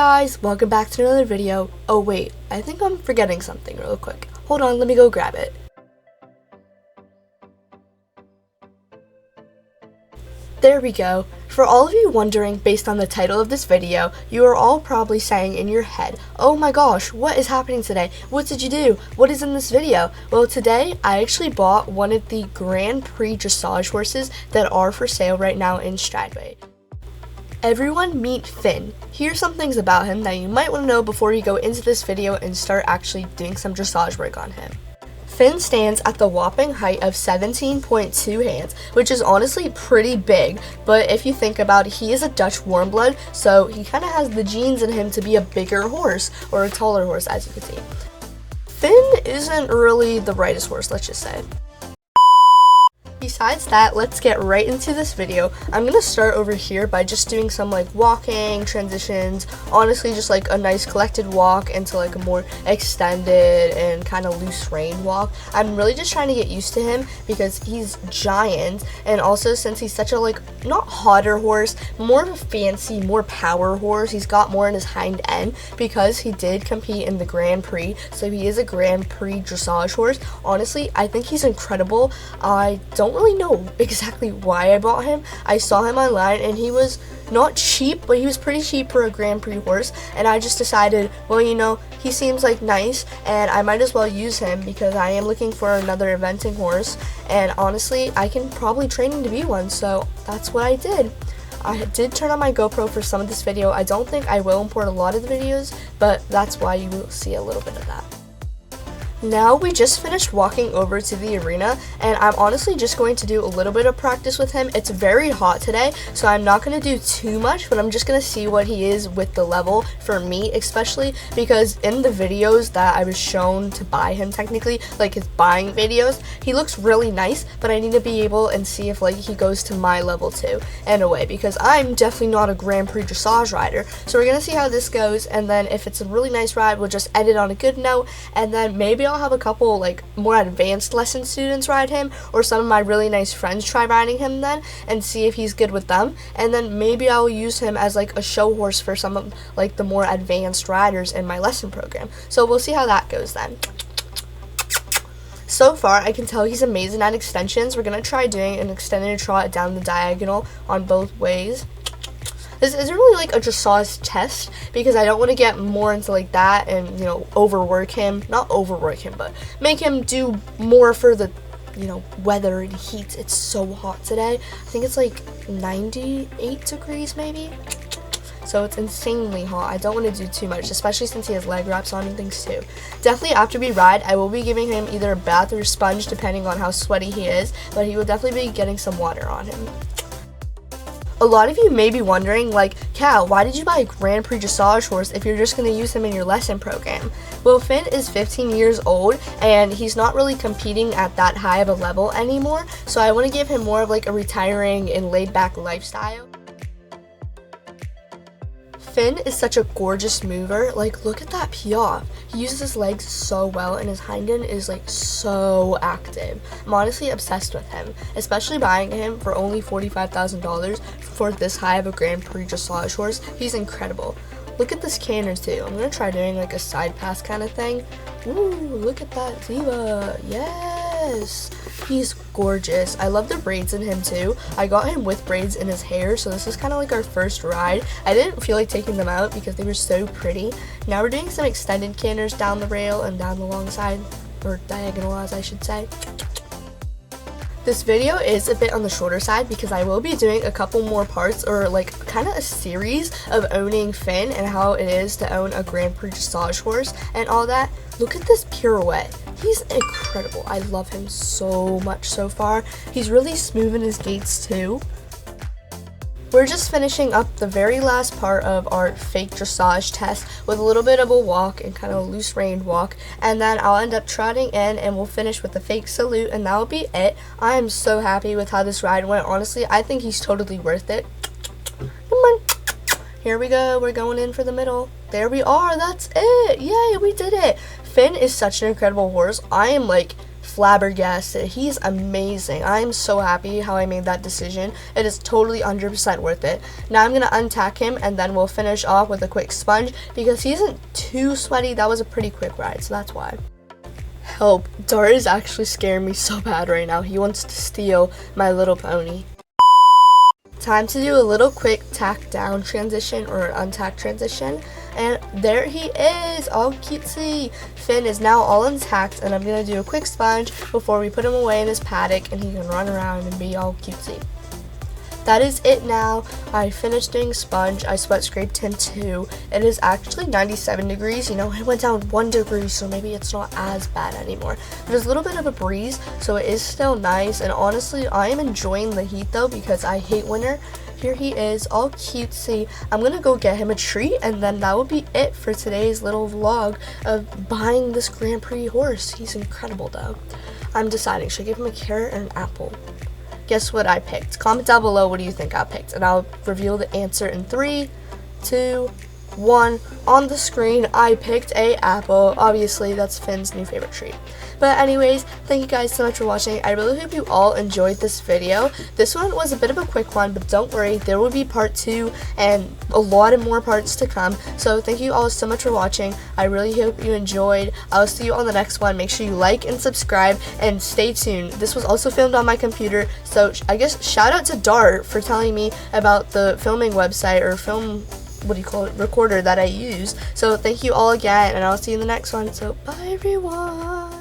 guys, welcome back to another video. Oh wait, I think I'm forgetting something real quick. Hold on, let me go grab it. There we go. For all of you wondering, based on the title of this video, you are all probably saying in your head, oh my gosh, what is happening today? What did you do? What is in this video? Well, today I actually bought one of the Grand Prix dressage horses that are for sale right now in STRIDEWAY. Everyone meet Finn. Here's some things about him that you might want to know before you go into this video and start actually doing some dressage work on him. Finn stands at the whopping height of 17.2 hands, which is honestly pretty big, but if you think about it, he is a Dutch warm blood, so he kind of has the genes in him to be a bigger horse, or a taller horse, as you can see. Finn isn't really the brightest horse, let's just say. Besides that, let's get right into this video. I'm going to start over here by just doing some like walking, transitions, honestly just like a nice collected walk into like a more extended and kind of loose rein walk. I'm really just trying to get used to him because he's giant, and also since he's such a like, not hotter horse, more of a fancy, more power horse, he's got more in his hind end because he did compete in the Grand Prix, so he is a Grand Prix dressage horse. Honestly, I think he's incredible. I don't really know exactly why I bought him. I saw him online and he was not cheap, but he was pretty cheap for a Grand Prix horse, and I just decided, well, you know, he seems like nice and I might as well use him because I am looking for another eventing horse, and honestly I can probably train him to be one, so that's what I did. I did turn on my GoPro for some of this video. I don't think I will import a lot of the videos, but that's why you will see a little bit of that. Now we just finished walking over to the arena, and I'm honestly just going to do a little bit of practice with him. It's very hot today, so I'm not going to do too much, but I'm just going to see what he is with the level for me, especially because in the videos that I was shown to buy him, technically, like his buying videos, he looks really nice, but I need to be able and see if like he goes to my level too, in a way, because I'm definitely not a Grand Prix dressage rider. So we're going to see how this goes, and then if it's a really nice ride, we'll just end it on a good note, and then maybe I'll have a couple like more advanced lesson students ride him, or some of my really nice friends try riding him then and see if he's good with them, and then maybe I'll use him as like a show horse for some of like the more advanced riders in my lesson program. So we'll see how that goes then. So far, I can tell he's amazing at extensions. We're going to try doing an extended trot down the diagonal on both ways. This isn't really like a dressage test because I don't want to get more into like that and, you know, overwork him. Not overwork him, but make him do more for the, you know, weather and heat. It's so hot today. I think it's like 98 degrees maybe. So it's insanely hot. I don't want to do too much, especially since he has leg wraps on and things too. Definitely after we ride, I will be giving him either a bath or a sponge depending on how sweaty he is, but he will definitely be getting some water on him. A lot of you may be wondering, like, Cal, why did you buy a Grand Prix dressage horse if you're just going to use him in your lesson program? Well, Finn is 15 years old, and he's not really competing at that high of a level anymore, so I want to give him more of like a retiring and laid-back lifestyle. Finn is such a gorgeous mover. Like, look at that piaffe. He uses his legs so well, and his hind end is like so active. I'm honestly obsessed with him, especially buying him for only $45,000 for this high of a Grand Prix dressage horse. He's incredible. Look at this canter too. I'm gonna try doing like a side pass kind of thing. Ooh, look at that diva. Yes, he's gorgeous. I love the braids in him too. I got him with braids in his hair, so this is kind of like our first ride. I didn't feel like taking them out because they were so pretty. Now we're doing some extended canters down the rail and down the long side, or diagonal as I should say. This video is a bit on the shorter side because I will be doing a couple more parts, or like kind of a series of owning Finn and how it is to own a Grand Prix dressage horse and all that. Look at this pirouette. He's incredible. I love him so much so far. He's really smooth in his gaits too. We're just finishing up the very last part of our fake dressage test with a little bit of a walk and kind of a loose reined walk, and then I'll end up trotting in and we'll finish with the fake salute, and that'll be it. I am so happy with how this ride went. Honestly, I think he's totally worth it. Come on. Here we go. We're going in for the middle. There we are. That's it. Yay, we did it. Finn is such an incredible horse. I am like flabbergasted. He's amazing. I'm so happy how I made that decision. It is totally 100% worth it. Now I'm going to untack him, and then we'll finish off with a quick sponge because he isn't too sweaty. That was a pretty quick ride, so that's why. Help. Dart is actually scaring me so bad right now. He wants to steal my little pony. Time to do a little quick tack down transition or untack transition. And there he is, all cutesy. Finn is now all intact, and I'm going to do a quick sponge before we put him away in his paddock and he can run around and be all cutesy. That is it now. I finished doing sponge. I sweat scraped him too. It is actually 97 degrees. You know, it went down 1 degree, so maybe it's not as bad anymore. There's a little bit of a breeze, so it is still nice. And honestly, I am enjoying the heat though because I hate winter. Here he is, all cutesy. I'm gonna go get him a treat, and then that will be it for today's little vlog of buying this Grand Prix horse. He's incredible though. I'm deciding, should I give him a carrot or an apple? Guess what I picked? Comment down below what do you think I picked, and I'll reveal the answer in 3, 2, 1. On the screen, I picked a apple. Obviously, that's Finn's new favorite treat. But anyways, thank you guys so much for watching. I really hope you all enjoyed this video. This one was a bit of a quick one, but don't worry, there will be part 2 and a lot of more parts to come. So thank you all so much for watching. I really hope you enjoyed. I'll see you on the next one. Make sure you like and subscribe and stay tuned. This was also filmed on my computer, so I guess shout out to Dart for telling me about the filming website or recorder that I use. So thank you all again, and I'll see you in the next one. So bye everyone.